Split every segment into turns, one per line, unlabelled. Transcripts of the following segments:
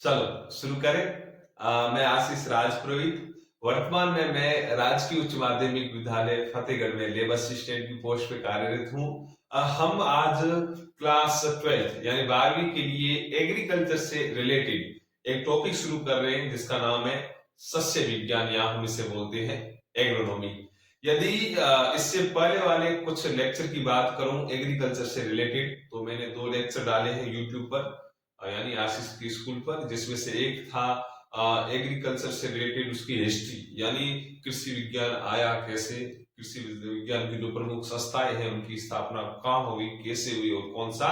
चलो शुरू करें। मैं आशीष राज पुरोहित। वर्तमान में मैं राजकीय उच्च माध्यमिक विद्यालय फतेहगढ़ में लेबर असिस्टेंट की पोस्ट पे कार्यरत हूँ। हम आज क्लास 12 यानी 12वीं के लिए एग्रीकल्चर से रिलेटेड एक टॉपिक शुरू कर रहे हैं जिसका नाम है सस्य विज्ञान, या हम इसे बोलते हैं एग्रोनॉमी। यदि इससे पहले वाले कुछ लेक्चर की बात करूं एग्रीकल्चर से रिलेटेड, तो मैंने 2 लेक्चर डाले हैं यूट्यूब पर, यानी आशीष की स्कूल पर, जिसमें से एक था एग्रीकल्चर से रिलेटेड उसकी हिस्ट्री, यानी कृषि विज्ञान आया कैसे, कृषि विज्ञान की जो प्रमुख संस्थाएं हैं उनकी स्थापना कहाँ हुई, कैसे हुई और कौन सा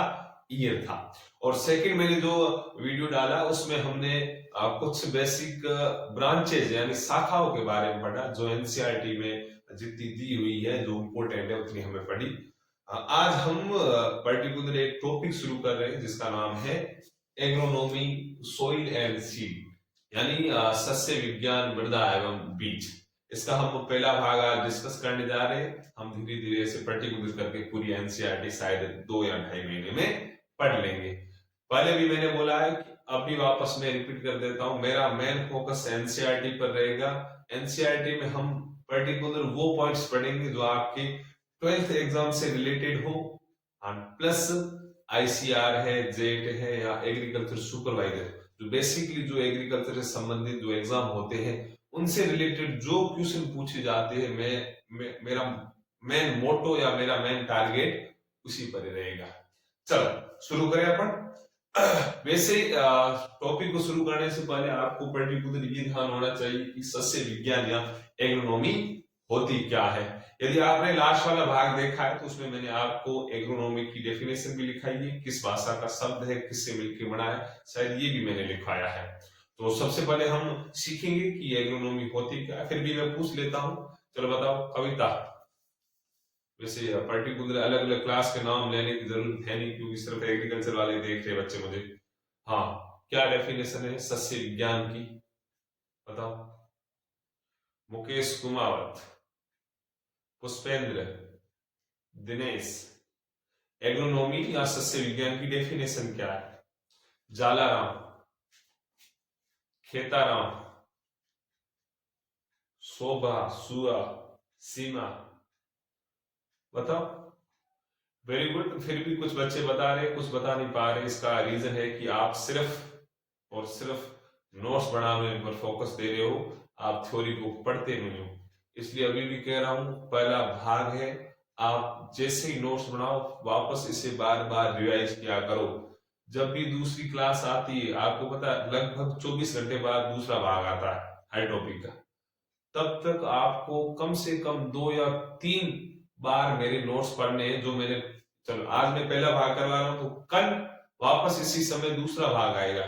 ईयर था। और सेकंड मैंने जो वीडियो डाला उसमें हमने कुछ बेसिक ब्रांचेज यानी शाखाओं के बारे में पढ़ा, जो एनसीईआरटी में जितनी दी हुई है, जो इम्पोर्टेंट है उतनी हमें पढ़ी। आज हम पर्टिकुलर एक टॉपिक शुरू कर रहे हैं जिसका नाम है एग्रोनॉमी सोइल एंड सीड, यानी सस्य विज्ञान, मृदा एवं बीज। इसका हम पहला भाग आज डिस्कस करने जा रहे हैं। हम धीरे धीरे इसे पर्टिकुलर करके पूरी एनसीईआरटी शायद 2 या 2.5 महीने में पढ़ लेंगे। पहले भी मैंने बोला है कि अभी वापस मैं रिपीट कर देता हूं, मेरा मेन फोकस एनसीईआरटी पर रहेगा। एनसीईआरटी में हम पर्टिकुलर वो पॉइंट्स पढ़ेंगे जो आपके 12th एग्जाम से रिलेटेड हो, प्लस आईसीआर है, जेट है, या एग्रीकल्चर सुपरवाइजर, जो बेसिकली जो एग्रीकल्चर से संबंधित जो एग्जाम होते हैं उनसे रिलेटेड जो क्वेश्चन पूछे जाते हैं, मेरा मेन मोटो या मेरा मेन टारगेट उसी पर रहेगा। चलो शुरू करें अपन। वैसे टॉपिक को शुरू करने से पहले आपको पर्टिकुलर ये ध्यान होना चाहिए कि सस्य विज्ञान या एग्रोनॉमी होती क्या है। यदि आपने लास्ट वाला भाग देखा है तो उसमें मैंने आपको एग्रोनॉमी की डेफिनेशन भी लिखाई है, किस भाषा का शब्द है, किससे मिलकर बना है, शायद ये भी मैंने लिखवाया है। तो सबसे पहले हम सीखेंगे कि एग्रोनॉमी होती क्या है, फिर भी मैं पूछ लेता हूं। चलो बताओ कविता। वैसे पर्टिकुलर अलग अलग क्लास के नाम लेने की जरूरत है नहीं, क्योंकि सिर्फ एग्रीकल्चर वाले देख रहे बच्चे मुझे। हाँ, क्या डेफिनेशन है सस्य विज्ञान की, बताओ। मुकेश कुमावत, पुष्पेंद्र, दिनेश, एग्रोनॉमी या सस्य विज्ञान की डेफिनेशन क्या है? जालाराम, खेताराम, शोभा, सुआ, सीमा, बताओ। Very good. फिर भी कुछ बच्चे बता रहे, कुछ बता नहीं पा रहे। इसका रीजन है कि आप सिर्फ और सिर्फ नोट्स बनाने पर फोकस दे रहे हो, आप थ्योरी को पढ़ते नहीं हो। इसलिए अभी भी कह रहा हूं, पहला भाग है, आप जैसे ही नोट्स बनाओ वापस इसे बार बार रिवाइज किया करो। जब भी दूसरी क्लास आती है, आपको पता है लगभग 24 घंटे बाद दूसरा भाग आता है हर टॉपिक का, तब तक आपको कम से कम 2 या 3 बार मेरे नोट्स पढ़ने हैं जो मैंने, चलो आज मैं पहला भाग करवा रहा हूं तो कल वापस इसी समय दूसरा भाग आएगा,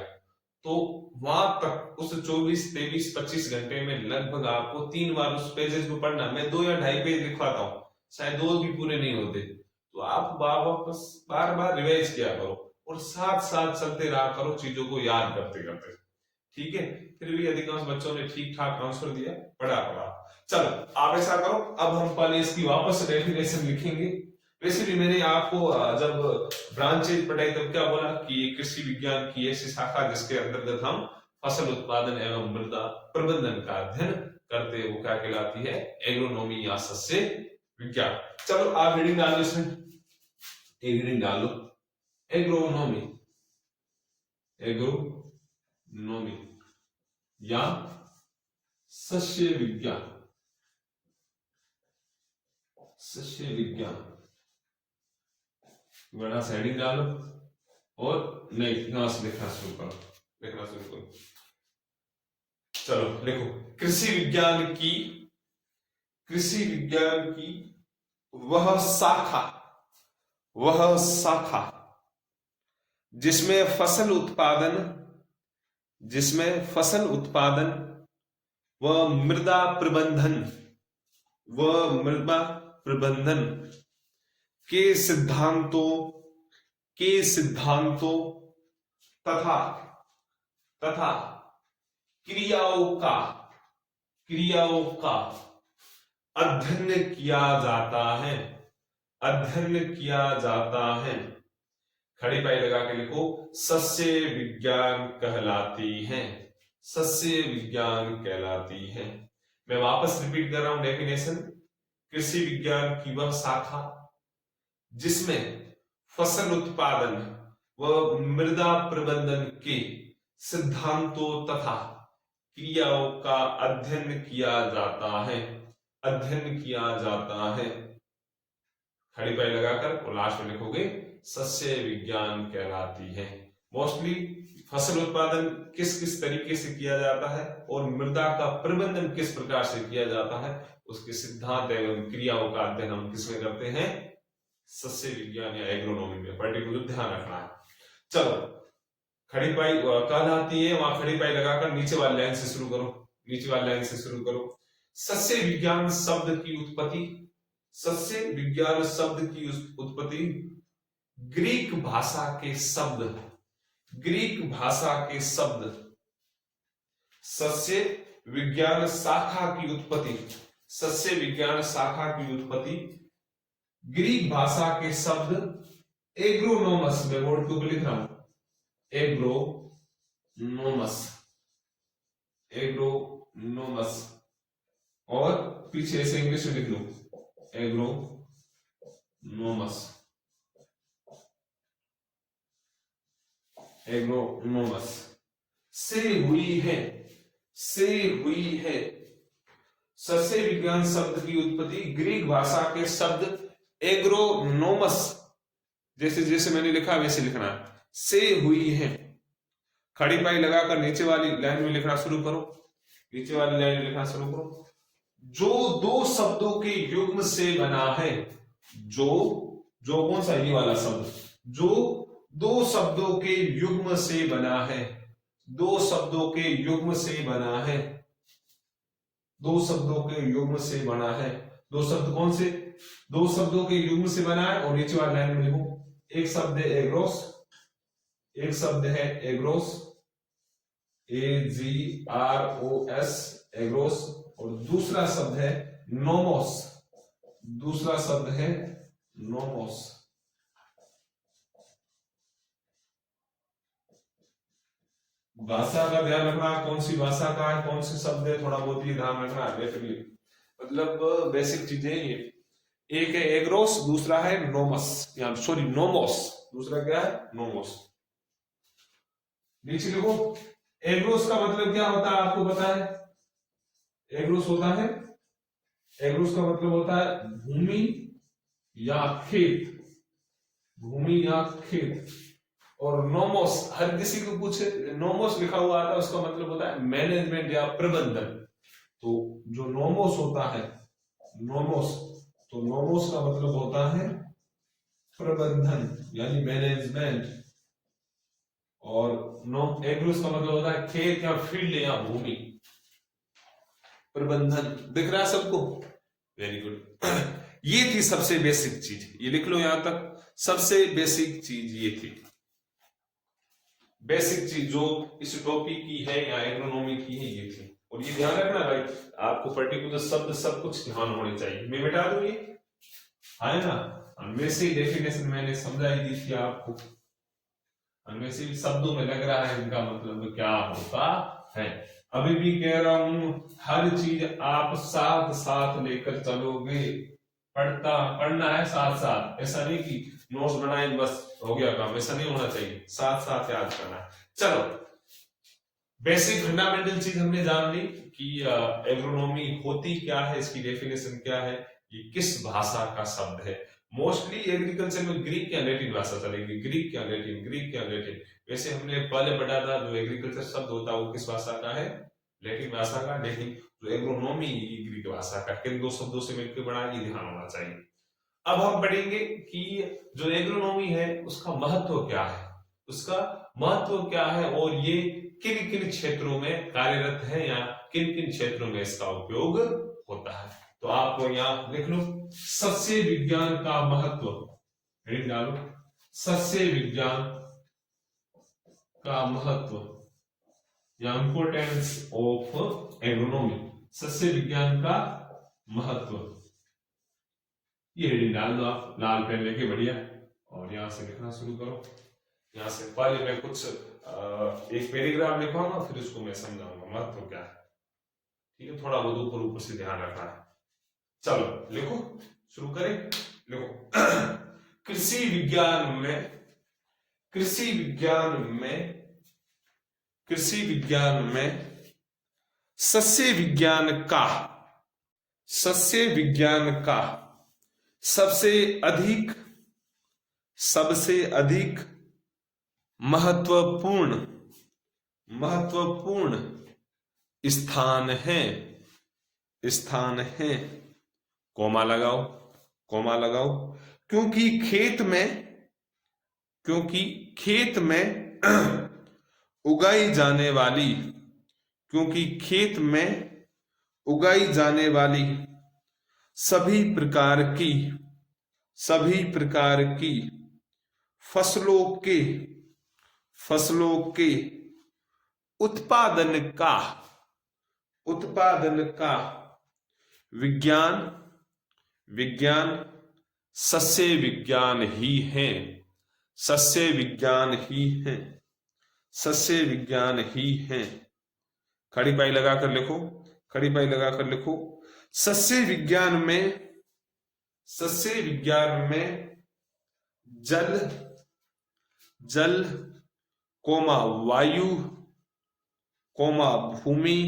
तो वहां तक उस 24, 23, 25 घंटे में लगभग आपको 3 बार उस पेजेस को पढ़ना। मैं 2 या 2.5 पेज लिखवाता हूँ, शायद 2 भी पूरे नहीं होते, तो आप वापस बार बार रिवाइज किया करो और साथ साथ चलते रहा करो चीजों को याद करते करते, ठीक है। फिर भी अधिकांश बच्चों ने ठीक ठाक आंसर दिया, पढ़ा पढ़ा। चलो आप ऐसा करो, अब हम पहले इसकी वापस डेफिनेशन लिखेंगे। वैसे भी मैंने आपको जब ब्रांचेज पढ़ाई तब क्या बोला कि कृषि विज्ञान की ऐसी शाखा जिसके अंतर्गत हम फसल उत्पादन एवं मृदा प्रबंधन का अध्ययन करते हैं, वो क्या कहलाती है? एग्रोनॉमी या सस्य विज्ञान। चलो आप रीडिंग डालो, इसमें एक रीडिंग डालो। एग्रोनॉमी, एग्रोनॉमी या सस्य विज्ञान, सस्य विज्ञान, बड़ा हेडिंग डालो और नहीं यहां से लिखना शुरू करो, लिखना शुरू करो। चलो लिखो, कृषि विज्ञान की, कृषि विज्ञान की वह शाखा, वह शाखा जिसमें फसल उत्पादन, जिसमें फसल उत्पादन व मृदा प्रबंधन, व मृदा प्रबंधन के सिद्धांतों, के सिद्धांतों तथा तथा क्रियाओं का, क्रियाओं का अध्ययन किया जाता है, अध्ययन किया जाता है, खड़ी पाई लगा के लिखो, सस्य विज्ञान कहलाती हैं, सस्य विज्ञान कहलाती हैं। मैं वापस रिपीट कर रहा हूं डेफिनेशन। कृषि विज्ञान की वह शाखा जिसमें फसल उत्पादन व मृदा प्रबंधन के सिद्धांतों तथा क्रियाओं का अध्ययन किया जाता है, अध्ययन किया जाता है। खड़ी पाई लगाकर और लास्ट में लिखोगे सस्य विज्ञान कहलाती है। मोस्टली फसल उत्पादन किस किस तरीके से किया जाता है और मृदा का प्रबंधन किस प्रकार से किया जाता है, उसके सिद्धांत एवं क्रियाओं का अध्ययन हम किसमें करते हैं, सस्य विज्ञान या एग्रोनॉमी में। पर्टिकुलर ध्यान रखना है। चलो, खड़ी पाई कहलाती है, वहां खड़ी पाई लगाकर नीचे वाली लाइन से शुरू करो, नीचे वाली लाइन से शुरू करो। सस्य विज्ञान शब्द की उत्पत्ति, सस्य विज्ञान शब्द की उत्पत्ति ग्रीक भाषा के शब्द, ग्रीक भाषा के शब्द, सस्य विज्ञान शाखा की उत्पत्ति, सस्य विज्ञान शाखा की उत्पत्ति ग्रीक भाषा के शब्द एग्रोनोमस, मैं बोर्ड के ऊपर लिख रहा हूं, एग्रोनोमस, एग्रोनोमस, और पीछे से इंग्लिश में लिख लो एग्रोनोमस, एग्रोनोमस से हुई है, से हुई है। सस्य विज्ञान शब्द की उत्पत्ति ग्रीक भाषा के शब्द एग्रोनोमस, जैसे जैसे मैंने लिखा वैसे लिखना है, से हुई है। खड़ी पाई लगाकर नीचे वाली लाइन में लिखना शुरू करो, नीचे वाली लाइन में लिखना शुरू करो। जो दो शब्दों के युग्म से बना है, जो कौन सा, ये वाला शब्द, जो दो शब्दों के युग्म से बना है, दो शब्दों के युग्म से बना है, दो शब्दों के युग्म से बना है। दो शब्द कौन से, दो शब्दों के युग्म से बना है, और नीचे वाली लाइन में लिखो, एक शब्द है एग्रोस, एक शब्द है एग्रोस, AGROS, एग्रोस, और दूसरा शब्द है नोमोस, दूसरा शब्द है नोमोस। भाषा का ध्यान रखना, कौन सी भाषा का है, कौन से शब्द है, थोड़ा बहुत ही ध्यान रखना है। मतलब बेसिक चीजें ये, एक है एग्रोस, दूसरा है नोमस, या सॉरी नोमोस, दूसरा क्या है, नोमोस। नीचे लिखो, एग्रोस का मतलब क्या होता है आपको पता है, एग्रोस होता है, एग्रोस का मतलब होता है भूमि या खेत, भूमि या खेत। और नोमोस, हर किसी को पूछे नोमोस लिखा हुआ आता है, उसका मतलब होता है मैनेजमेंट या प्रबंधन। तो जो नोमोस होता है, नोमोस, तो नोमोस का मतलब होता है प्रबंधन यानी मैनेजमेंट, और एग्रोस का मतलब होता है खेत या फील्ड या भूमि, प्रबंधन। दिख रहा है सबको? Very good. ये थी सबसे बेसिक चीज, ये लिख लो यहां तक, सबसे बेसिक चीज ये थी, बेसिक चीज जो इस टॉपिक की है या एग्रोनॉमी की है, ये थी। और ये ध्यान रखना भाई, आपको पर्टिकुलर शब्द सब कुछ ध्यान होने चाहिए। मैं बेटा दूं ये है ना, वैसे ही डेफिनेशन मैंने समझाई दी थी आपको, वैसे भी शब्दों में लग रहा है इनका मतलब क्या होता है। अभी भी कह रहा हूं, हर चीज आप साथ साथ लेकर चलोगे, पढ़ना है साथ साथ, ऐसा नहीं कि नोट्स बनाए बस हो गया काम, ऐसा नहीं होना चाहिए, साथ साथ याद करना है। चलो, बेसिक फंडामेंटल चीज हमने जान ली कि एग्रोनॉमी होती क्या है, इसकी डेफिनेशन क्या है, ये किस भाषा का शब्द है। मोस्टली एग्रीकल्चर में ग्रीक या लैटिन भाषा चलेगी, ग्रीक या लैटिन, ग्रीक या लैटिन। वैसे हमने पहले पढ़ा था जो एग्रीकल्चर शब्द होता है वो किस भाषा का है, लैटिन भाषा का, लेकिन जो एग्रोनॉमी ग्रीक भाषा का, किन दो शब्दों से मिलकर बना, ये ध्यान होना चाहिए। अब हम पढ़ेंगे कि जो एग्रोनॉमी है उसका महत्व क्या है, उसका महत्व क्या है, और ये किन किन क्षेत्रों में कार्यरत है या किन किन क्षेत्रों में इसका उपयोग होता है। तो आप यहां लिख लो, सस्य विज्ञान का महत्व, हेडिंग डालो, सस्य विज्ञान का महत्व या इंपोर्टेंस ऑफ एग्रोनॉमी, सस्य विज्ञान का महत्व। ये हेडिंग डाल दो आप लाल पेन लेके, बढ़िया, और यहां से लिखना शुरू करो। यहाँ से पहले मैं कुछ एक पैराग्राफ लिखवाऊंगा, फिर उसको मैं समझाऊंगा महत्व क्या है। ठीक है, थोड़ा बहुत ऊपर ऊपर से ध्यान रखना है। चलो लिखो, शुरू करें। लिखो कृषि विज्ञान में कृषि विज्ञान में कृषि विज्ञान में सस्य विज्ञान का सबसे अधिक महत्वपूर्ण स्थान है। कोमा लगाओ क्योंकि खेत में उगाई जाने वाली सभी प्रकार की फसलों के उत्पादन का विज्ञान सस्य विज्ञान ही है। खड़ी पाई लगाकर लिखो। सस्य विज्ञान में जल कोमा वायु कोमा भूमि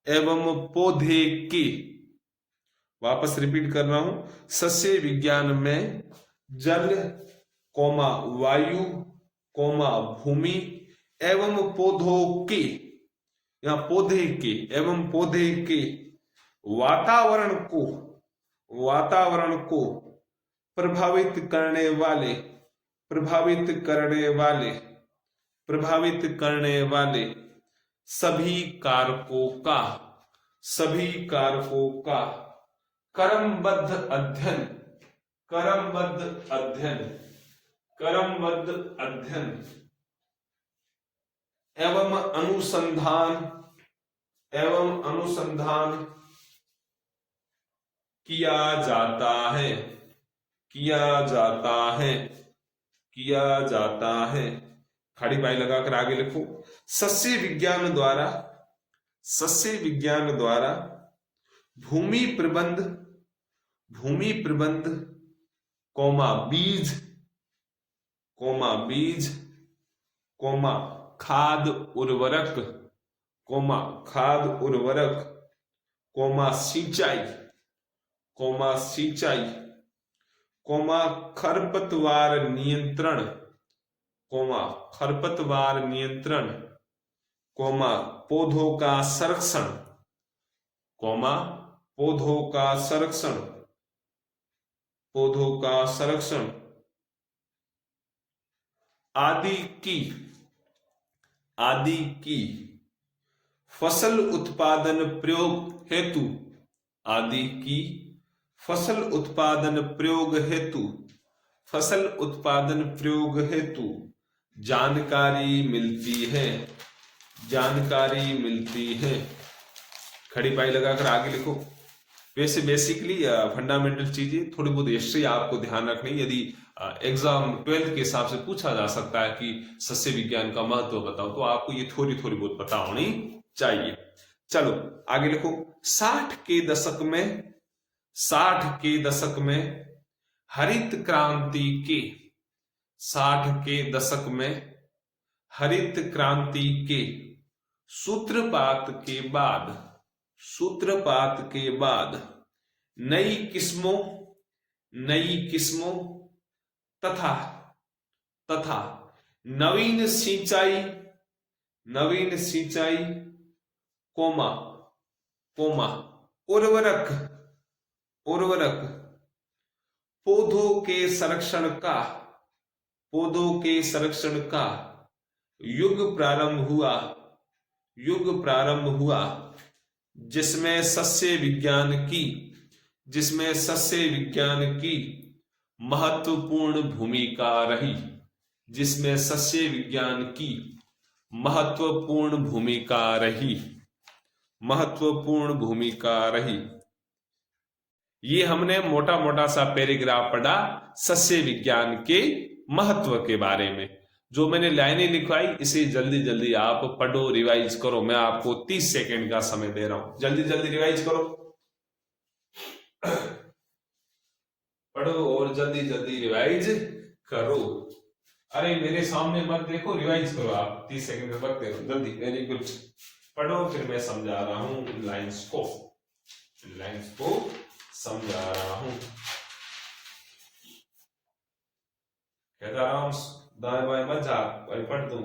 एवं पौधे के, वापस रिपीट कर रहा हूं, सस्य विज्ञान में जल कोमा वायु कोमा भूमि एवं पौधों के, या पौधे के वातावरण को प्रभावित करने वाले सभी कारकों का क्रमबद्ध अध्ययन एवं अनुसंधान किया जाता है। खड़ी पाई लगाकर आगे लिखो। सस्य विज्ञान द्वारा भूमि प्रबंध कोमा बीज खाद उर्वरक कोमा सिंचाई खरपतवार नियंत्रण पौधों का संरक्षण आदि की फसल उत्पादन प्रयोग हेतु जानकारी मिलती है। खड़ी पाई लगाकर आगे लिखो। वैसे बेसिकली फंडामेंटल चीजें, थोड़ी बहुत हिस्ट्री आपको ध्यान रखनी। यदि एग्जाम 12th के हिसाब से पूछा जा सकता है कि सस्य विज्ञान का महत्व बताओ, तो आपको ये थोड़ी बहुत पता होनी चाहिए। चलो आगे लिखो। 60 के दशक में हरित क्रांति के सूत्रपात के बाद नई किस्मों तथा नवीन सिंचाई उर्वरक पौधों के संरक्षण का युग प्रारंभ हुआ जिसमें सस्य विज्ञान की महत्वपूर्ण भूमिका रही। ये हमने मोटा सा पैराग्राफ पढ़ा सस्य विज्ञान के महत्व के बारे में। जो मैंने लाइनें लिखवाई इसे जल्दी जल्दी आप पढ़ो, रिवाइज करो। मैं आपको 30 सेकंड का समय दे रहा हूं, जल्दी जल्दी रिवाइज करो, पढ़ो और जल्दी जल्दी रिवाइज करो। अरे मेरे सामने मत देखो, रिवाइज करो आप, 30 सेकंड का वक्त दे रहा हूं, जल्दी। वेरी गुड, पढ़ो, फिर मैं समझा रहा हूं लाइंस को समझा रहा हूं। राम दाएं बाएं मत जा, भाई पढ़ दूं।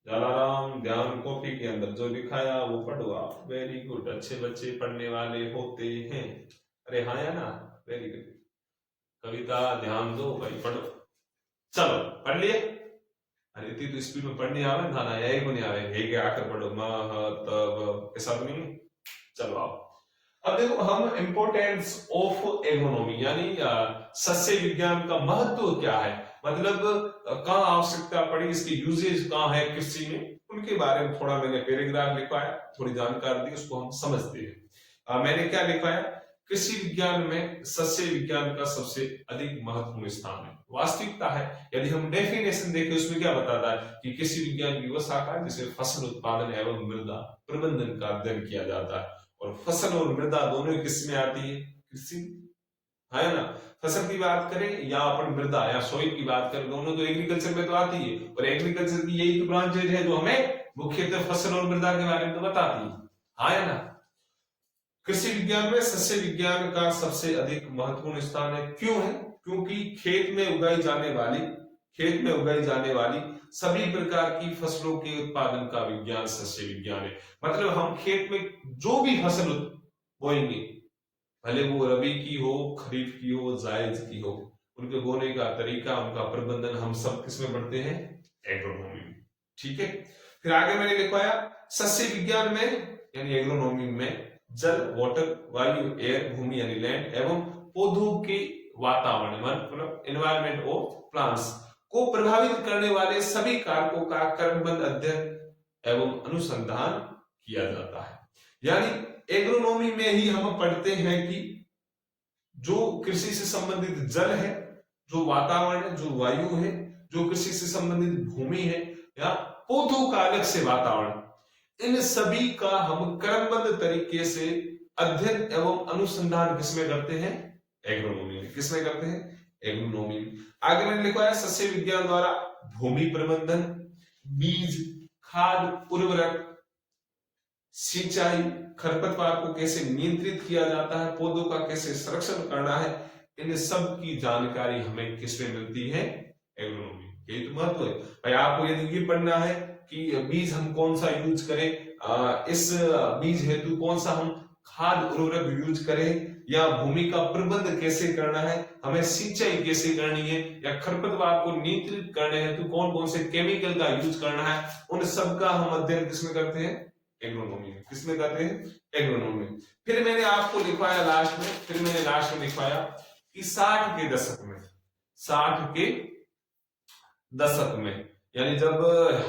जलाराम ध्यान कॉपी के अंदर जो लिखाया वो पढ़ो आप। वेरी गुड, अच्छे बच्चे पढ़ने वाले होते हैं। अरे हाँ या ना, वेरी गुड। कविता ध्यान दो भाई, पढ़ो, चलो पढ़ लिए। अरे इतनी तो स्पीड में पढ़ने आवे था ना, यही को नहीं आवे, हे के आकर पढ़ो, तब ऐसा तो नहीं। चलो आओ, अब देखो हम इंपोर्टेंस ऑफ एग्रोनॉमी यानी सस्य विज्ञान का महत्व क्या है, मतलब कहाँ आवश्यकता पड़ी, इसकी यूजेज कहाँ है कृषि में, उनके बारे में थोड़ा मैंने पैराग्राफ लिखवाया, थोड़ी जानकारी दी, उसको हम समझते हैं। मैंने क्या लिखवाया, कृषि विज्ञान में सस्य विज्ञान का सबसे अधिक महत्वपूर्ण स्थान है। वास्तविकता है, यदि हम डेफिनेशन देखें उसमें क्या बताता है कि कृषि विज्ञान की वह शाखा है जिसमें फसल उत्पादन एवं मृदा प्रबंधन का अध्ययन किया जाता है। और फसल और मृदा दोनों ही किस में आती है, कृषि, है ना। फसल की बात करें या अपन मृदा या सॉइल की बात करें, दोनों तो एग्रीकल्चर में तो आती है, और एग्रीकल्चर की यही तो ब्रांचेज है जो हमें मुख्यतः फसल और मृदा के बारे में तो बताती है, हाँ ना। कृषि विज्ञान में सस्य विज्ञान का सबसे अधिक महत्वपूर्ण स्थान है। क्यों है, क्योंकि खेत में उगाई जाने वाली सभी प्रकार की फसलों के उत्पादन का विज्ञान सस्य विज्ञान है। मतलब हम खेत में जो भी फसल बोएंगे, भले वो रबी की हो, खरीफ की हो, जायद की हो, उनके बोने का तरीका, उनका प्रबंधन, हम सब किसमें पढ़ते हैं, एग्रोनॉमी में। ठीक है, फिर आगे मैंने लिखवाया सस्य विज्ञान में यानी एग्रोनॉमी में जल, वाटर, वायु, एयर, भूमि यानी लैंड एवं पौधों के वातावरण मतलब एनवायरमेंट ऑफ प्लांट्स को प्रभावित करने वाले सभी कारकों का क्रमबद्ध अध्ययन एवं अनुसंधान किया जाता है। यानी एग्रोनॉमी में ही हम पढ़ते हैं कि जो कृषि से संबंधित जल है, जो वातावरण है, जो वायु है, जो कृषि से संबंधित भूमि है या पौधों का अलग से वातावरण, इन सभी का हम क्रमबद्ध तरीके से अध्ययन एवं अनुसंधान किसमें करते हैं, एग्रोनॉमी में। किसमें करते हैं, एग्रोनॉमी में। आगे मैंने लिखा है सस्य विज्ञान द्वारा भूमि प्रबंधन, बीज, खाद, उर्वरक, सिंचाई, खरपतवार को कैसे नियंत्रित किया जाता है, पौधों का कैसे संरक्षण करना है, इन सब की जानकारी हमें किसमें मिलती है, एग्रोनॉमी। यही तो महत्व है भाई। आपको यदि ये पढ़ना है कि बीज हम कौन सा यूज करें, इस बीज हेतु कौन सा हम खाद उर्वरक यूज करें, या भूमि का प्रबंध कैसे करना है, हमें सिंचाई कैसे करनी है, या खरपतवार को नियंत्रित करने हेतु कौन कौन से केमिकल का यूज करना है, उन सब का हम अध्ययन किसमें करते हैं, एग्रोनॉमी में। किसमें करते हैं, एग्रोनॉमी में। फिर मैंने आपको लिखवाया लास्ट में लिखवाया कि 60 के दशक में यानी जब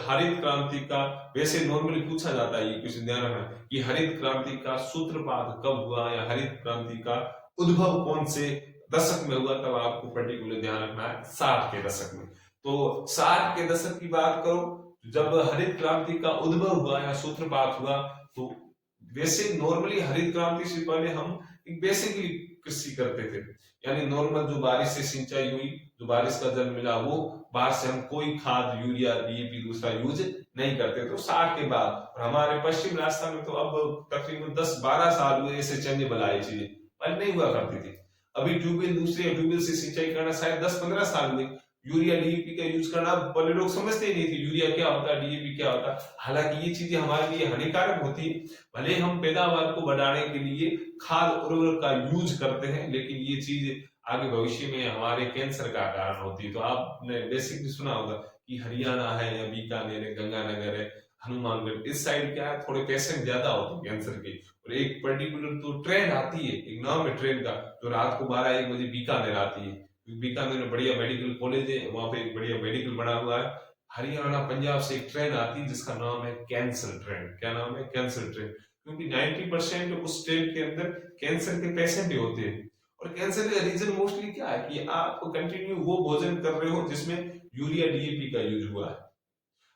हरित क्रांति का, वैसे नॉर्मली पूछा जाता है ये कुछ ध्यान रखना कि हरित क्रांति का सूत्रपात कब हुआ या हरित क्रांति का उद्भव कौन से दशक में हुआ, तब आपको पर्टिकुलर ध्यान रखना है 60 के दशक में। तो 60 के दशक की बात करो, जब हरित क्रांति का उद्भव हुआ या सूत्रपात हुआ, तो वैसे नॉर्मली हरित क्रांति से पहले हम एक बेसिकली कृषि करते थे, यानी नॉर्मल जो बारिश से सिंचाई हुई, जो बारिश का जल मिला, वो बाहर से हम कोई खाद, यूरिया, डीएपी दूसरा यूज नहीं करते। तो 60 के बाद, और हमारे पश्चिम राजस्थान में तो अब तकरीबन 10-12 साल हुए ऐसे चेंजेबल आई चीजें, पहले नहीं हुआ करती थी। अभी ट्यूबवेल, दूसरे ट्यूबवेल से सिंचाई करना शायद 10-15 साल हुए। यूरिया, डीएपी का यूज करना पहले लोग समझते ही नहीं थे, यूरिया क्या होता है, डीएपी क्या होता है। हालांकि ये चीजें हमारे लिए हानिकारक होती है। भले हम पैदावार को बढ़ाने के लिए खाद उर्वरक का यूज करते हैं, लेकिन ये चीज आगे भविष्य में हमारे कैंसर का कारण होती है। तो आपने बेसिकली सुना होगा कि हरियाणा है या बीकानेर है, गंगानगर है, हनुमानगढ़, इस साइड क्या है, थोड़े पेशेंट ज्यादा होते हैं कैंसर के। और एक पर्टिकुलर तो ट्रेन आती है, एक नाम है ट्रेन का, जो रात को 12-1 बजे बीकानेर आती है। बीकानेर में बढ़िया मेडिकल कॉलेज है, वहां पे एक बढ़िया मेडिकल बना हुआ है। हरियाणा, पंजाब से एक ट्रेन आती है जिसका नाम है कैंसर ट्रेन। क्या नाम है, कैंसर ट्रेन, क्योंकि 90% उस ट्रेन के अंदर कैंसर के पेशेंट ही होते हैं। और कैंसर का रीजन मोस्टली क्या है कि आप कंटिन्यू वो भोजन कर रहे हो जिसमें यूरिया डीएपी का यूज हुआ है।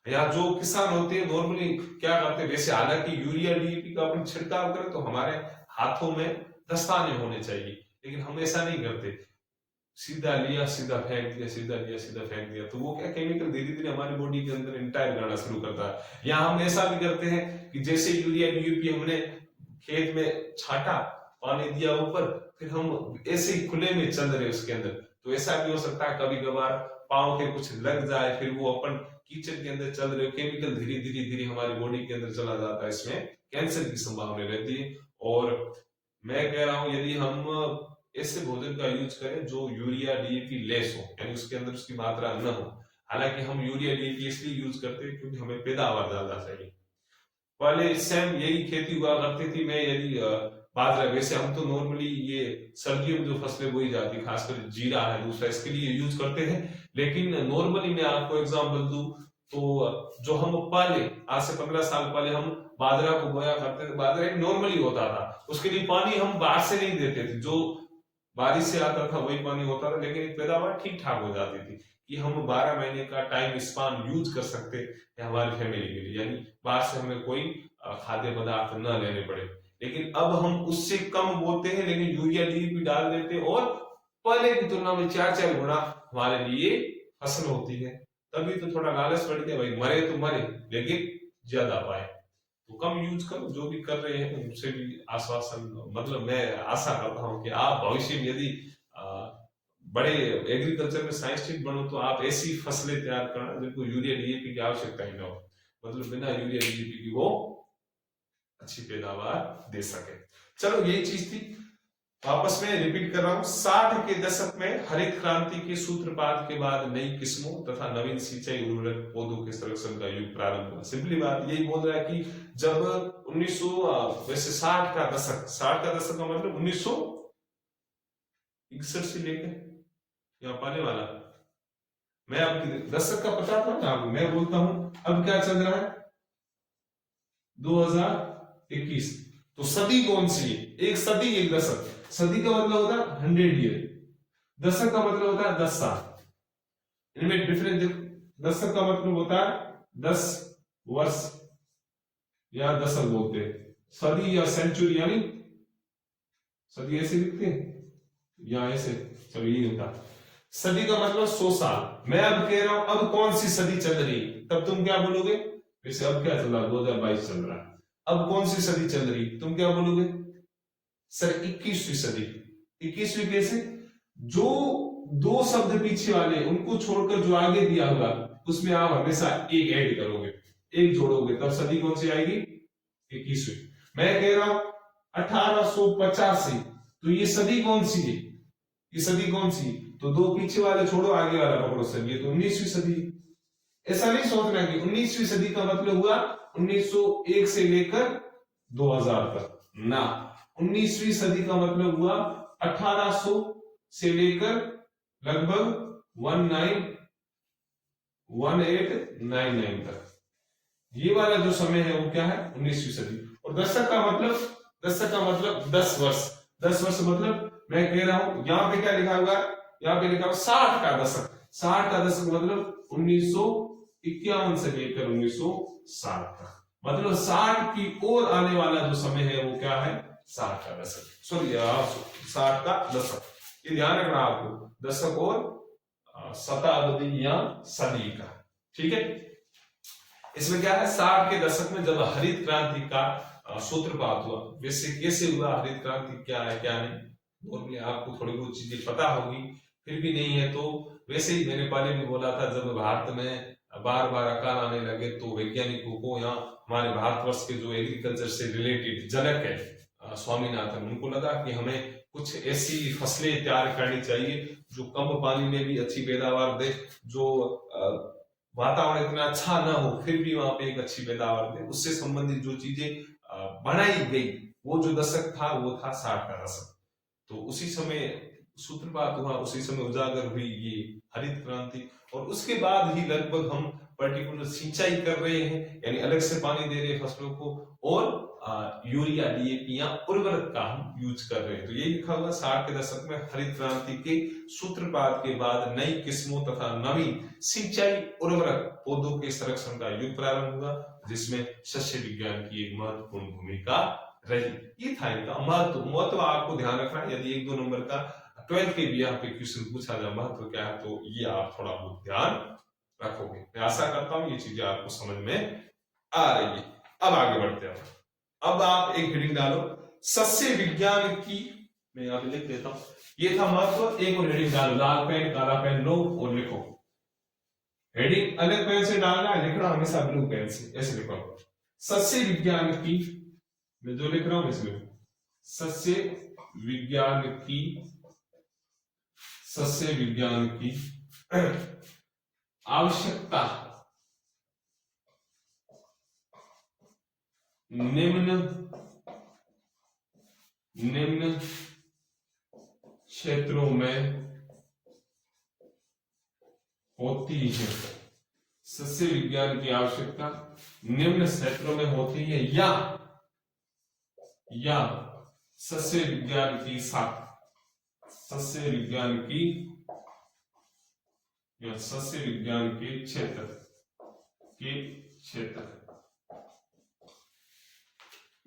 या जो किसान होते हैं नॉर्मली क्या करते हैं, वैसे हालांकि यूरिया डीएपी का अपन छिड़काव करें तो हमारे हाथों में दस्ताने होने चाहिए, लेकिन हम ऐसा नहीं करते, सीधा लिया सीधा फेंक दिया, सीधा लिया सीधा फेंक दिया, तो वो क्या केमिकल धीरे धीरे हमारी बॉडी के अंदर इंटायर करना शुरू करता है। या हम ऐसा भी करते हैं कि जैसे यूरिया डीएपी हमने खेत में छाटा, पानी दिया ऊपर, फिर हम ऐसे ही खुले में चल रहे उसके अंदर, तो ऐसा भी हो सकता है कभी कभार पाँव के कुछ लग जाए, फिर वो अपन कीचड़ के अंदर चल रहे हो, केमिकल धीरे धीरे धीरे हमारी बॉडी के अंदर चला जाता है, इसमें कैंसर की संभावना रहती है। और मैं कह रहा हूं यदि हम ऐसे भोजन का यूज करें जो यूरिया डीएपी लेस हो, यानी उसके अंदर उसकी मात्रा न हो। हालांकि हम यूरिया डीएपी इसलिए यूज करते हैं क्योंकि हमें पैदावार ज्यादा चाहिए। पहले सेम यही खेती हुआ करती थी। मैं यदि बाजरा, वैसे हम तो नॉर्मली ये सर्दियों में जो फसलें बोई जाती है, खासकर जीरा है दूसरा, इसके लिए यूज करते हैं। लेकिन नॉर्मली मैं आपको एग्जांपल दूं तो जो हम पहले आज से 15 साल पहले हम बाजरा को बोया करते थे, बाजरा एक नॉर्मली होता था, उसके लिए पानी हम बाहर से नहीं देते थे, जो बारिश से आता था वही पानी होता था, लेकिन पैदावार ठीक ठाक हो जाती थी कि हम 12 महीने का टाइम स्पान यूज कर सकते हैं हमारी फैमिली के लिए, यानी बाहर से हमें कोई खाद्य पदार्थ न लेने पड़े। लेकिन अब हम उससे कम बोते हैं, लेकिन यूरिया डीएपी डाल देते हैं और पहले की तुलना में 4-4 गुना हमारे लिए फसल होती है। तभी तो थोड़ा लालच बढ़ गया, भाई मरे तो मरे लेकिन ज्यादा पाए, तो कम यूज करो। जो भी कर रहे हैं उनसे भी आश्वासन, मतलब मैं आशा करता हूं कि आप भविष्य में यदि बड़े एग्रीकल्चर में साइंटिस्ट बनो तो आप ऐसी फसलें तैयार करना जिनको यूरिया डीएपी की आवश्यकता ही ना हो, मतलब बिना यूरिया डीएपी की वो अच्छी पैदावार दे सके। चलो यही चीज थी, वापस में रिपीट कर रहा हूं। 60 के दशक में हरित क्रांति के सूत्रपात के बाद नई किस्मों तथा नवीन सिंचाई उर्वरक पौधों के संरक्षण का युग प्रारंभ हुआ। सिंपली बात यही बोल रहा है कि जब 1900 वैसे 60 का दशक का मतलब 1961 से लेकर या पहले वाला, मैं अब दशक का पता था ना, मैं बोलता हूं अब क्या चल रहा है 2021, तो सदी कौन सी है? एक सदी एक दशक। सदी का मतलब होता है 100 ईयर, दशक का मतलब होता है 10 साल, इनमें डिफरेंस। दशक का मतलब होता है 10 वर्ष या दशक बोलते हैं, सदी या सेंचुरी, यानी सदी ऐसे लिखते हैं या ऐसे, चलो ये होता है। सदी का मतलब 100 साल। मैं अब कह रहा हूं अब कौन सी सदी चल रही, तब तुम क्या बोलोगे? वैसे अब क्या चल रहा है, 2022 चल रहा है, अब कौन सी सदी चल रही, तुम क्या बोलोगे? सर 21वीं सदी। 21वीं कैसे? जो 2 शब्द पीछे वाले उनको छोड़कर जो आगे दिया होगा उसमें आप हमेशा एक ऐड करोगे, एक जोड़ोगे, तब सदी कौन सी आएगी? 21वीं। मैं कह रहा हूं 1885, तो ये सदी कौन सी है? ये सदी कौन सी? तो 2 पीछे वाले छोड़ो, आगे वाला पकड़ो, सर ये तो 19वीं सदी। ऐसा नहीं सोचना कि 19वीं सदी का मतलब हुआ 1901 से लेकर 2000 तक ना, 19वीं सदी का मतलब हुआ 1800 से लेकर लगभग 1899 तक। ये वाला जो समय है वो क्या है? 19वीं सदी। और दशक का मतलब 10 वर्ष। 10 वर्ष मतलब मैं कह रहा हूं यहां पे क्या लिखा होगा, यहां पे लिखा होगा 60 का दशक। 60 का दशक मतलब 1951 से लेकर 1960 तक, मतलब 60 की ओर आने वाला जो समय है वो क्या है? 60 का दशक, सॉरी 60 का दशक। ये ध्यान रखना आपको, दशक और शताब्दी या सदी का, ठीक है। इसमें क्या है, 60 के दशक में जब हरित क्रांति का सूत्रपात हुआ। वैसे कैसे हुआ हरित क्रांति, क्या है क्या नहीं, नॉर्मली आपको थोड़ी बहुत चीजें पता होगी, फिर भी नहीं है तो वैसे ही मैंने पहले भी बोला था, जब भारत में बार बार अकाल आने लगे तो वैज्ञानिकों को, यहाँ हमारे भारतवर्ष के जो एग्रीकल्चर से रिलेटेड जनक है स्वामीनाथन, उनको लगा कि हमें कुछ ऐसी फसलें तैयार करनी चाहिए जो कम पानी में भी अच्छी पैदावार दे, जो वातावरण इतना अच्छा ना हो फिर भी वहां पे एक अच्छी पैदावार दे। उससे संबंधित जो चीजें बनाई गई, वो जो दशक था वो था 60 का दशक। तो उसी समय सूत्रपात हुआ, उसी समय उजागर हुई ये हरित क्रांति। और उसके बाद ही लगभग हम पर्टिकुलर सिंचाई कर रहे हैं, यानी अलग से पानी दे रहे हैं फसलों को, और यूरिया डीएपी या उर्वरक का हम यूज कर रहे हैं। तो ये लिखा हुआ 60 के दशक में हरित क्रांति के सूत्रपात के बाद नई किस्मों तथा नवीन सिंचाई उर्वरक पौधों के संरक्षण का युग प्रारंभ हुआ, जिसमें सस्य विज्ञान की एक महत्वपूर्ण भूमिका रही। ये था इनका महत्व आपको ध्यान रखना है। यदि 1-2 नंबर का 12 के भी यहाँ पे क्वेश्चन पूछा जाए महत्व क्या है, तो ये आप थोड़ा बहुत ध्यान रखोगे। मैं आशा करता हूं ये चीजें आपको समझ में आ रही है। अब आगे बढ़ते हैं। अब आप एक हेडिंग डालो, सस्य विज्ञान की, मैं यहाँ पे लिख देता हूं, ये था महत्व। एक और हेडिंग डालो, लाल पेन काला पेन लो और लिखो। हेडिंग अलग पेन से डालना है, लिखना हमेशा ब्लू पेन से, ऐसे लिखो। सस्य विज्ञान की, मैं जो लिख रहा हूं इसमें, सस्य विज्ञान की, सस्य विज्ञान की आवश्यकता निम्न क्षेत्रों में होती है। सस्य विज्ञान की आवश्यकता निम्न क्षेत्रों में होती है, या सस्य विज्ञान की सस्य विज्ञान की या सस्य विज्ञान के क्षेत्र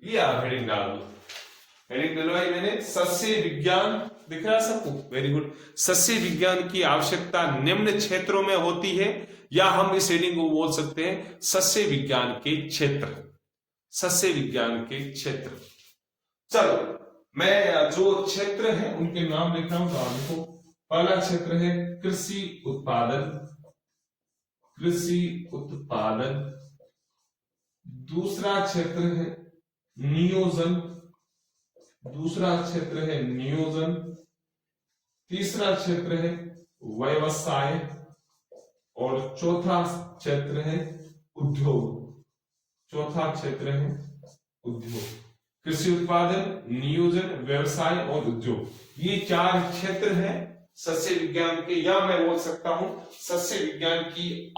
ये आप हेडिंग डाल दो। हेडिंग डलवाई मैंने, सस्य विज्ञान दिख रहा है सबको, वेरी गुड। सस्य विज्ञान की आवश्यकता निम्न क्षेत्रों में होती है, या हम इस हेडिंग को बोल सकते हैं सस्य विज्ञान के क्षेत्र, सस्य विज्ञान के क्षेत्र। चलो मैं जो क्षेत्र है उनके नाम लिख रहा हूं, तो आप देखो। पहला क्षेत्र है कृषि उत्पादन, दूसरा क्षेत्र है नियोजन, तीसरा क्षेत्र है व्यवसाय, और चौथा क्षेत्र है उद्योग। कृषि उत्पादन, नियोजन, व्यवसाय और उद्योग, ये 4 क्षेत्र हैं सस्य विज्ञान के, या मैं बोल सकता हूं सस्य विज्ञान की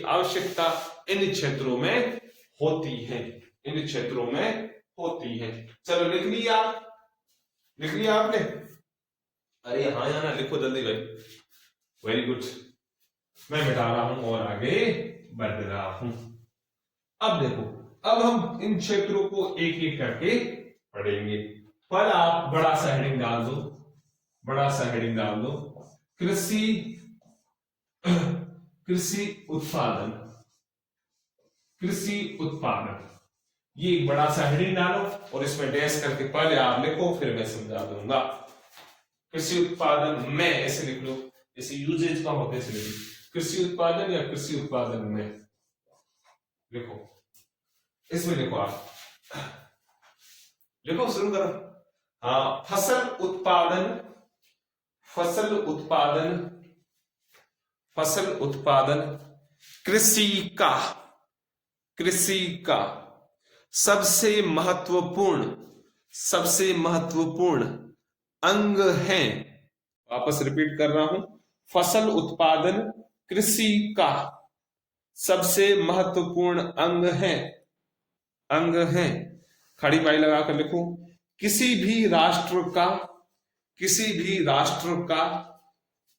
आवश्यकता इन क्षेत्रों में होती है, चलो लिख लिया आपने? अरे हाँ या ना लिखो जल्दी भाई, वेरी गुड। मैं मिटा रहा हूं और आगे बढ़ रहा हूं। अब देखो, अब हम इन क्षेत्रों को एक एक करके पढ़ेंगे। पर आप बड़ा सा हेडिंग डाल दो, कृषि उत्पादन, ये एक बड़ा सा हेडिंग डालो और इसमें डैश करके पहले आप लिखो, फिर मैं समझा दूंगा। कृषि उत्पादन में ऐसे लिख लो, जैसे यूजेज का होता है, ऐसे लिख लो, कृषि उत्पादन या कृषि उत्पादन में लिखो, इसमें लिखो, आप लिखो, शुरू करो। हाँ, फसल उत्पादन कृषि का सबसे महत्वपूर्ण अंग है। वापस रिपीट कर रहा हूं, फसल उत्पादन कृषि का सबसे महत्वपूर्ण अंग है। खड़ी पाई लगाकर लिखो, किसी भी राष्ट्र का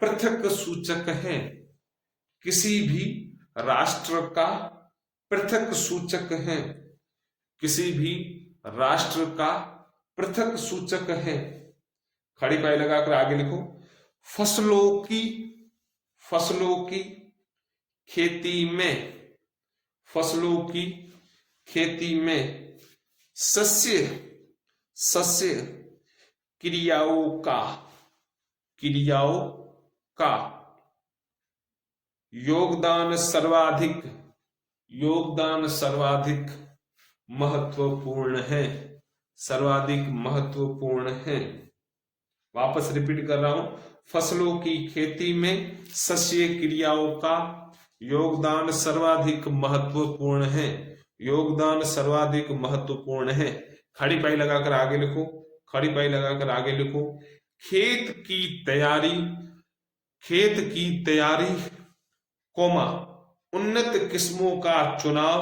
पृथक सूचक है। किसी भी राष्ट्र का पृथक सूचक है। खड़ी पाई लगाकर आगे लिखो, फसलों की खेती में सस्य क्रियाओं का योगदान सर्वाधिक महत्वपूर्ण है। वापस रिपीट कर रहा हूं, फसलों की खेती में सस्य क्रियाओं का योगदान सर्वाधिक महत्वपूर्ण है। खड़ी पाई लगाकर आगे लिखो, खेत की तैयारी, उन्नत किस्मों का चुनाव,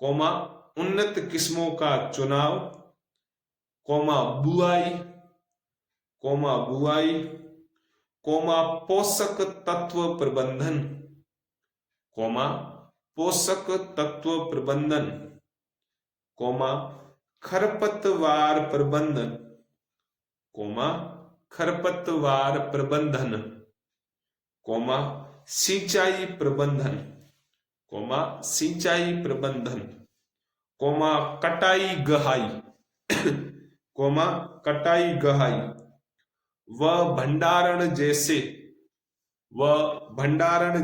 कोमा उन्नत किस्मों का चुनाव, कोमा बुआई, कोमा बुआई, कोमा पोषक तत्व प्रबंधन, कोमा पोषक तत्व प्रबंधन, कोमा खरपतवार प्रबंधन, कोमा खरपतवार प्रबंधन, कोमा सिंचाई प्रबंधन, कोमा सिंचाई प्रबंधन, कोमा कटाई गहाई, कोमा कटाई गहाई, व भंडारण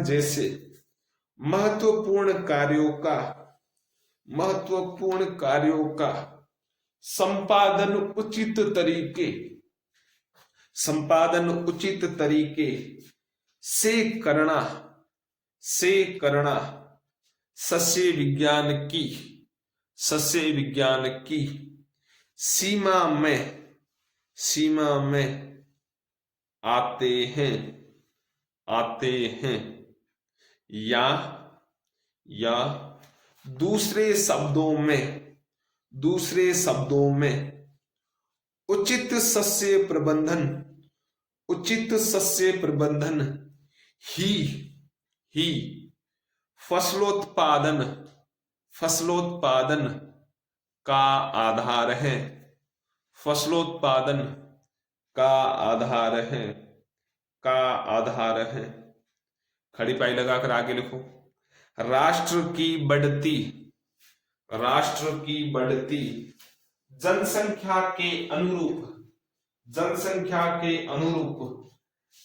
जैसे महत्वपूर्ण कार्यों का संपादन उचित तरीके से करना सस्य विज्ञान की सीमा में आते हैं या दूसरे शब्दों में उचित सस्य प्रबंधन ही फसलोत्पादन का आधार है, फसलोत्पादन का आधार है। खड़ी पाई लगाकर आगे लिखो। राष्ट्र की बढ़ती जनसंख्या के अनुरूप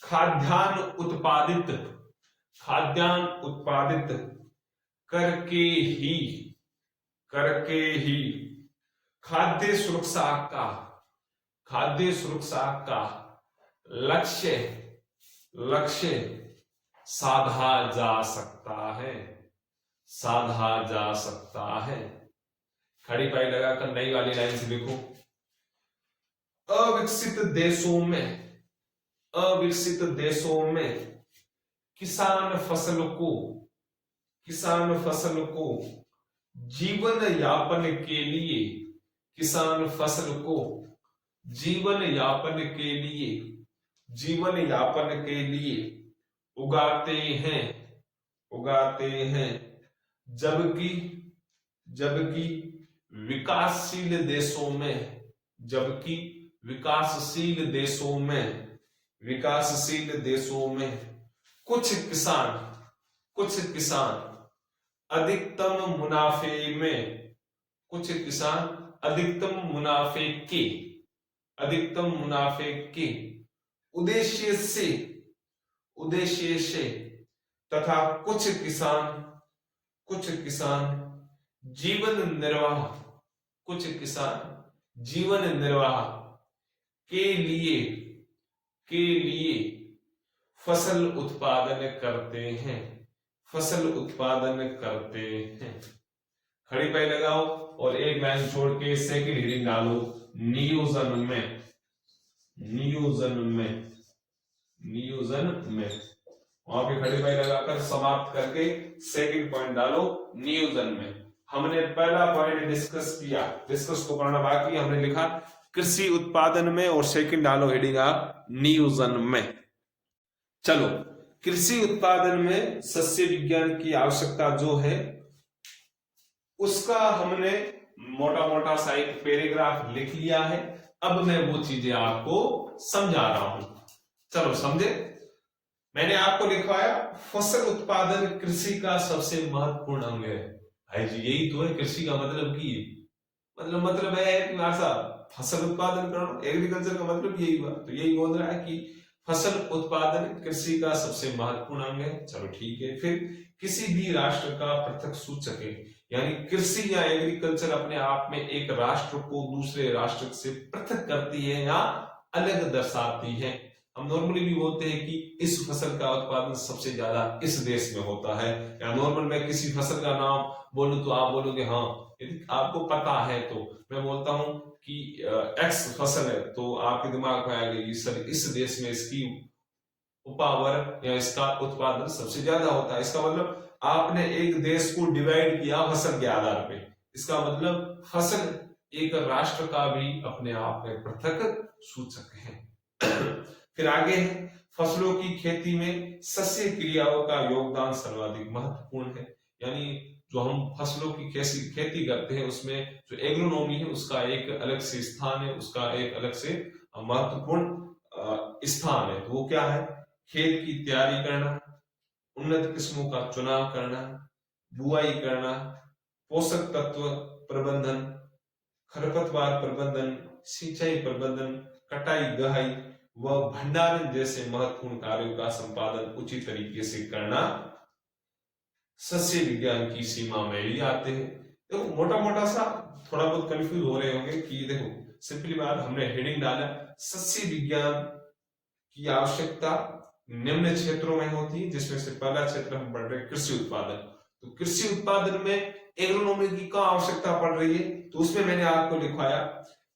खाद्यान्न उत्पादित करके ही खाद्य सुरक्षा का लक्ष्य साधा जा सकता है। खड़ी पाई लगाकर नई वाली लाइन से लिखो। अविकसित देशों में किसान फसल को जीवन यापन के लिए उगाते हैं, जबकि विकासशील देशों में कुछ किसान अधिकतम मुनाफे के उद्देश्य से तथा कुछ किसान जीवन निर्वाह के लिए फसल उत्पादन करते हैं। खड़ी पाई लगाओ और एक लाइन छोड़ के सेकंड रीडिंग डालो। नियोजन में वहां पे खड़ी पाई लगाकर समाप्त करके सेकंड पॉइंट डालो। नियोजन में हमने पहला पॉइंट डिस्कस को पढ़ना बाकी, हमने लिखा कृषि उत्पादन में, और सेकंड डालो हेडिंग आप नियोजन में। चलो, कृषि उत्पादन में सस्य विज्ञान की आवश्यकता जो है उसका हमने मोटा मोटा सा एक पैराग्राफ लिख लिया है। अब मैं वो चीजें आपको समझा रहा हूं, चलो समझे। मैंने आपको लिखवाया फसल उत्पादन कृषि का सबसे महत्वपूर्ण अंग है। भाई जी यही तो है कृषि का मतलब की मतलब है कि साहब फसल उत्पादन करना, एग्रीकल्चर का मतलब यही हुआ। तो यही बोल रहा है कि फसल उत्पादन कृषि का सबसे महत्वपूर्ण अंग है। चलो ठीक है। फिर किसी भी राष्ट्र का पृथक सूचक है, यानी कृषि या एग्रीकल्चर अपने आप में एक राष्ट्र को दूसरे राष्ट्र से पृथक करती है या अलग दर्शाती है। हम नॉर्मली भी बोलते हैं कि इस फसल का उत्पादन सबसे ज्यादा इस देश में होता है, या नॉर्मल मैं किसी फसल का नाम बोलूं तो आप बोलोगे हाँ, यदि आपको पता है तो। मैं बोलता हूं कि एक्स फसल है तो आपके दिमाग में आएगी सर इस देश में इसकी उपावर या इसका उत्पादन सबसे ज्यादा होता है। इसका मतलब आपने एक देश को डिवाइड किया फसल के आधार पे, इसका मतलब फसल एक राष्ट्र का भी अपने आप में पृथक सूचक है। फिर आगे है, फसलों की खेती में सस्य क्रियाओं का योगदान सर्वाधिक महत्वपूर्ण है। यानी जो हम फसलों की खेती करते हैं उसमें जो एग्रोनॉमी है उसका एक अलग से स्थान है, उसका एक अलग से महत्वपूर्ण स्थान है। तो वो क्या है? खेत की तैयारी करना, उन्नत किस्मों का चुनाव करना, बुआई करना, पोषक तत्व प्रबंधन, खरपतवार प्रबंधन, सिंचाई प्रबंधन, कटाई गहाई व भंडारण जैसे महत्वपूर्ण कार्यों का संपादन उचित तरीके से करना सस्य विज्ञान की सीमा में ही आते हैं। देखो मोटा मोटा सा थोड़ा बहुत कंफ्यूज हो रहे होंगे कि देखो सिंपली बात, हमने हेडिंग डाला सस्य विज्ञान की आवश्यकता निम्न क्षेत्रों में होती है, जिसमें से पहला क्षेत्र हम पढ़ रहे हैं कृषि उत्पादन। तो कृषि उत्पादन में एग्रोनॉमी की क्या आवश्यकता पड़ रही है? तो उसमें मैंने आपको लिखवाया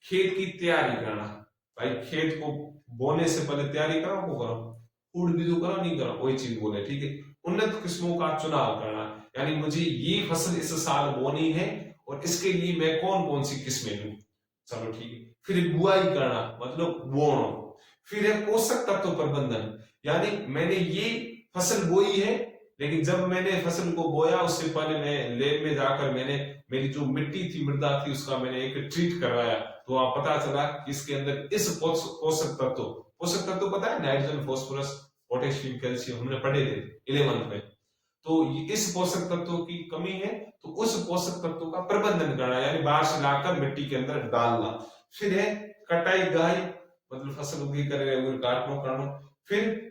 खेत की तैयारी करना। भाई खेत को बोने से पहले तैयारी करो, वो करो, फूड बीजू करो, नहीं करो, वही चीज बोले, ठीक है। उन्नत किस्मों का चुनाव करना, यानी मुझे ये फसल इस साल बोनी है और इसके लिए मैं कौन कौन सी किस्में लूं, चलो ठीक है। फिर बुआई करना मतलब बोना। फिर है पोषक तत्व प्रबंधन, यानी मैंने ये फसल बोई है लेकिन जब मैंने फसल को बोया उससे पहले मैं लैब में जाकर मैंने मेरी जो मिट्टी थी, मृदा थी, उसका मैंने एक ट्रीट करवाया, तो वहां पता चला कि इसके अंदर इस पोषक तत्व पता है, नाइट्रोजन, फास्फोरस, पोटेशियम, कैल्शियम, हमने पढ़े थे 11th में। तो इस पोषक तत्वों की कमी है, तो उस पोषक तत्वों का प्रबंधन करना, यानी बाहर से लाकर मिट्टी के अंदर डालना। फिर है कटाई गहाई, मतलब फसल उगी करे काटनो करना। फिर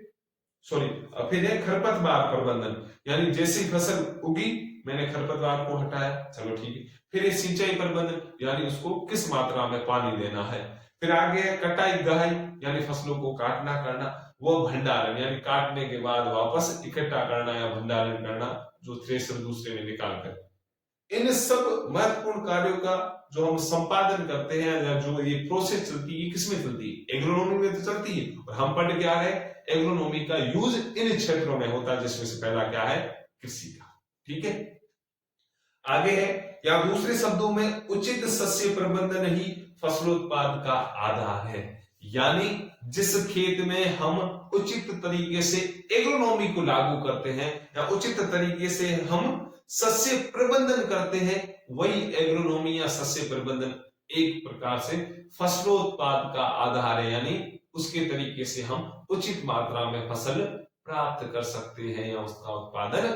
है खरपतवार प्रबंधन, यानी जैसी फसल उगी मैंने खरपतवार को हटाया, चलो ठीक है। फिर है सिंचाई प्रबंधन, यानी उसको किस मात्रा में पानी देना है। फिर आगे है कटाई गहाई, यानी फसलों को काटना करना। वो भंडारण, यानी काटने के बाद वापस इकट्ठा करना या भंडारण करना, जो थ्रेसर दूसरे में निकाल कर। इन सब महत्वपूर्ण कार्यों का जो हम संपादन करते हैं या जो ये प्रोसेस चलती है, किसमें चलती है? एग्रोनॉमी में तो चलती है। और हम पढ़ के आ रहे हैं एग्रोनॉमी का यूज इन क्षेत्रों में होता है, जिसमें से पहला क्या है? कृषि का, ठीक है। आगे है, या दूसरे शब्दों में उचित सस्य प्रबंधन ही फसलोत्पाद का आधार है। यानी जिस खेत में हम उचित तरीके से एग्रोनॉमी को लागू करते हैं या उचित तरीके से हम सस्य प्रबंधन करते हैं, वही एग्रोनॉमी या सस्य प्रबंधन एक प्रकार से फसलोत्पाद का आधार है। यानी उसके तरीके से हम उचित मात्रा में फसल प्राप्त कर सकते हैं या उसका उत्पादन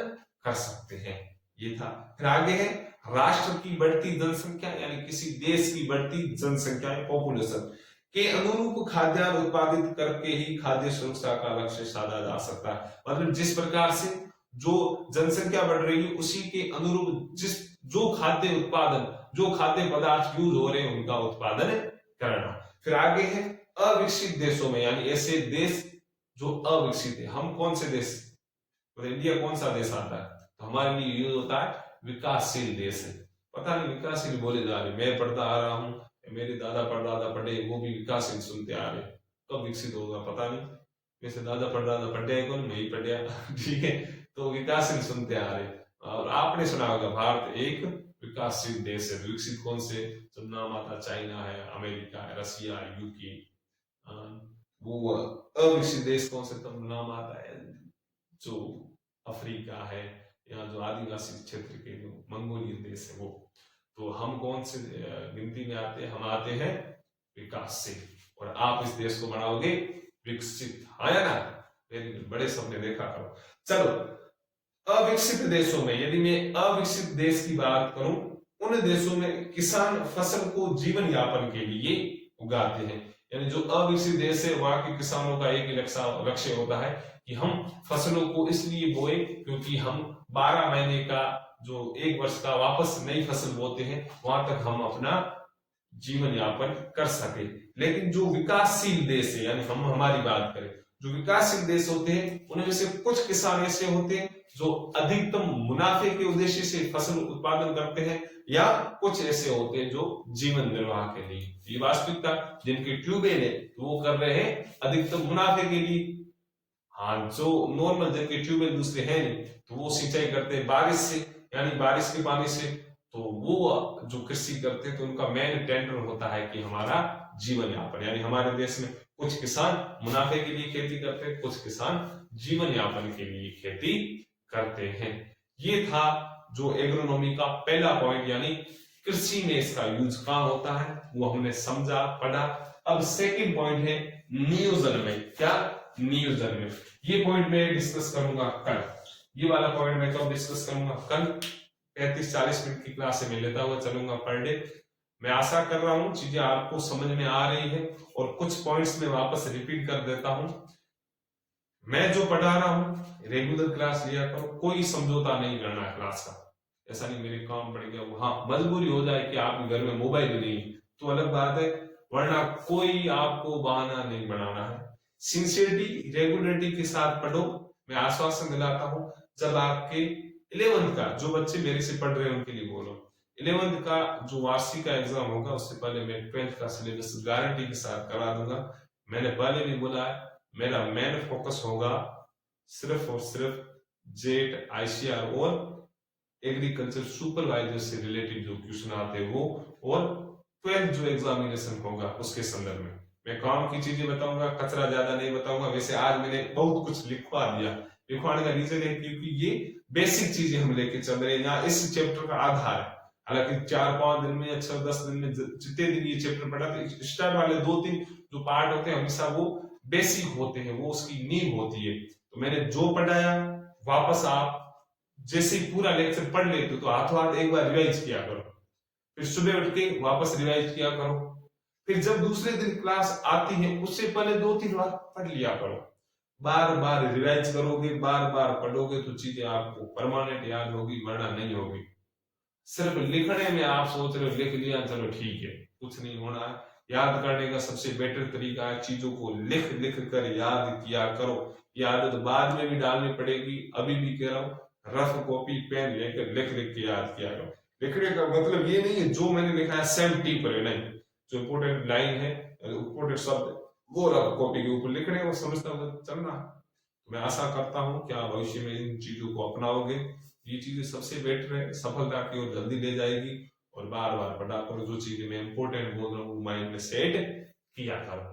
कर सकते हैं। ये था। फिर आगे है राष्ट्र की बढ़ती जनसंख्या, यानी किसी देश की बढ़ती जनसंख्या पॉपुलेशन के अनुरूप खाद्यान्न उत्पादित करके ही खाद्य सुरक्षा का लक्ष्य साधा जा सकता है। मतलब जिस प्रकार से जो जनसंख्या बढ़ रही है उसी के अनुरूप जो खाद्य उत्पादन, जो खाद्य पदार्थ यूज हो रहे हैं उनका उत्पादन करना। फिर आगे है अविकसित देशों में, यानी ऐसे देश जो अविकसित है। हम कौन से देश, तो इंडिया कौन सा देश आता है? तो हमारे लिए यूज होता है विकासशील देश है। पता नहीं विकासशील बोले जा रहे, मैं पढ़ता आ रहा हूँ, मेरे दादा परदादा पढ़े, वो भी विकासशील सुनते आ रहे, कब विकसित होगा पता नहीं। वैसे दादा परदादा पढ़े कौन, मैं ही पढ़िया, ठीक है। तो विकासशील सुनते आ रहे, और आपने सुना होगा भारत एक विकासशील देश है। विकसित कौन से? तो नाम आता चाइना है, अमेरिका है, रशिया, यूके। वो अविकसित देश कौन से? तब नाम आता है जो अफ्रीका है, या जो आदिवासी क्षेत्र के जो मंगोलियन देश है वो। तो हम कौन से गिनती में आते हैं? हम आते हैं विकासशील, और आप इस देश को बनाओगे विकसित, आया ना? वेरी गुड, बड़े सपने देखा करो। चलो अविकसित देशों में, यदि मैं अविकसित देश की बात करूं, उन देशों में किसान फसल को जीवन यापन के लिए उगाते हैं। यानी जो अविकसित देश है वहां के किसानों का एक ही लक्ष्य होता है कि हम फसलों को इसलिए बोए क्योंकि हम 12 महीने का जो एक वर्ष का वापस नई फसल बोते हैं, वहां तक हम अपना जीवन यापन कर सके। लेकिन जो विकासशील देश है, यानी हम हमारी बात करें, जो विकासशील देश होते हैं उनमें से कुछ किसान ऐसे होते हैं जो अधिकतम मुनाफे के उद्देश्य से फसल उत्पादन करते हैं, या कुछ ऐसे होते हैं जो जीवन निर्वाह के लिए। ये वास्तविकता, जिनके ट्यूबवेल है तो वो कर रहे हैं अधिकतम मुनाफे के लिए, हाँ, जो नॉर्मल जिनके ट्यूबवेल दूसरे हैं नहीं, तो वो सिंचाई करते हैं बारिश से, यानी बारिश के पानी से। तो वो जो कृषि करते हैं तो उनका मेन टेंडर होता है कि हमारा जीवन यापन, यानी हमारे देश में कुछ किसान मुनाफे के लिए खेती करते हैं, कुछ किसान जीवन यापन के लिए खेती करते हैं। ये था जो एग्रोनॉमी का पहला पॉइंट, यानी कृषि में इसका यूज कहाँ होता है, वो हमने समझा पढ़ा। अब सेकंड पॉइंट है नियोजन में। क्या? नियोजन में। ये पॉइंट मैं डिस्कस करूंगा कल। ये वाला पॉइंट मैं कब डिस्कस करूंगा? कल 35-40 मिनट की क्लास से मैं लेता हुआ चलूंगा पर डे। मैं आशा कर रहा हूं चीजें आपको समझ में आ रही है, और कुछ पॉइंट्स में वापस रिपीट कर देता हूं। मैं जो पढ़ा रहा हूं रेगुलर क्लास लिया करो, कोई समझौता नहीं करना है क्लास का। ऐसा नहीं मेरे काम पड़ गया वो, हाँ मजबूरी हो जाए कि आपके घर में मोबाइल नहीं तो अलग बात है, वरना कोई आपको बहाना नहीं बनाना है। सिंसियरिटी रेगुलरिटी के साथ पढ़ो। मैं आश्वासन दिलाता हूं, जब आपके 11th का, जो बच्चे मेरे से पढ़ रहे हैं उनके लिए बोलो, 11th का जो वार्षिक का एग्जाम होगा उससे पहले मैं 12th का सिलेबस गारंटी के साथ करा दूंगा। मैंने पहले भी बोला है, मेरा मेन फोकस होगा सिर्फ और सिर्फ जेट, आईसीआर और एग्रीकल्चर सुपरवाइजर से रिलेटेड जो क्वेश्चन आते हैं वो, और 12th जो एग्जामिनेशन होगा उसके संदर्भ में मैं काम की चीजें बताऊंगा, कचरा ज्यादा नहीं बताऊंगा। वैसे आज मैंने बहुत कुछ लिखवा दिया, लिखवाने का रीजन है क्योंकि ये बेसिक चीजें हम लेके चल रहे हैं, यहाँ इस चैप्टर का आधार है। हालांकि 4-5 दिन में या 6-10 दिन में जितने दिन ये चैप्टर पढ़ा, तो स्टार्ट वाले 2-3 जो पार्ट होते हैं हमेशा वो बेसिक होते हैं, वो उसकी नींव होती है। तो मैंने जो पढ़ाया वापस आप जैसे ही पूरा लेक्चर पढ़ लेते हो तो हाथों हाथ एक बार रिवाइज किया करो, फिर सुबह उठ के वापस रिवाइज किया करो, फिर जब दूसरे दिन क्लास आती है उससे पहले 2-3 बार पढ़ लिया करो। बार बार रिवाइज करोगे, बार बार पढ़ोगे तो चीजें आपको परमानेंट याद होगी, वरना नहीं होगी। सिर्फ लिखने में आप सोच रहे हो लिख लिया चलो ठीक है, कुछ नहीं होना है। याद करने का सबसे बेटर तरीका है चीजों को लिख लिख कर याद किया करो। ये आदत बाद में भी डालनी पड़ेगी, अभी भी कह रहा हूं, रफ कॉपी पेन लेकर लिख लिख के याद किया करो। लिखने का मतलब ये नहीं है जो मैंने लिखा है सेम टी पर, नहीं, जो इंपोर्टेंट लाइन है, इंपोर्टेंट शब्द वो रफ कॉपी के ऊपर लिखने को समझता हुआ चलना। मैं आशा करता हूं कि आप भविष्य में इन चीजों को अपनाओगे। ये चीजें सबसे बेटर है, सफलता की ओर जल्दी ले जाएगी। और बार बार पढ़ा करो, जो चीजें मैं इंपोर्टेंट बोल रहा हूँ माइंड में सेट किया करो।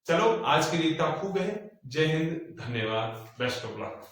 चलो आज के लिए इतना खूब है। जय हिंद, धन्यवाद, बेस्ट ऑफ लक।